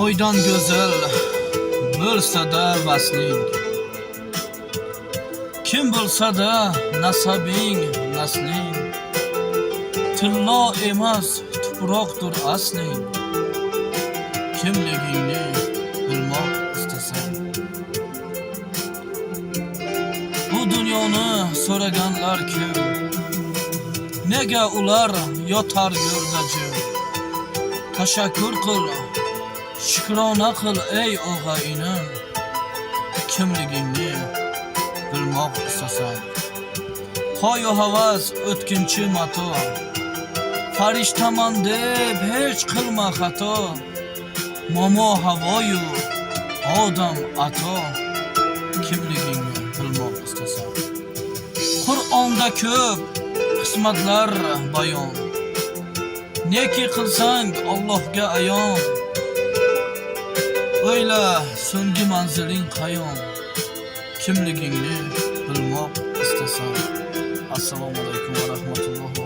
oydan go'zal bo'lsa-da vasling, kim bo'lsa-da nasabing, nasling, tillo emas tuproqdir asling, kimligingni bilmoq istasang. Bu dunyoni so'raganlar kim? Nega ular yotar yo'lda jim? Tashakkur qil, shukrona qil ey og'ayinim, kimligingni bilmoq istasang. Hoyu havas o'tkinchi mato, farishtaman deb hech qilma xato. Momo havoyu odam ato, kimligingni bilmoq istasang. Qur'onda ko'p qismatlar bayon, neki qilsang Allohga ayon. O'yla so'nggi manziling qayon, kimligingni bilmoq istasang. Assalomu alaykum va rahmatullohi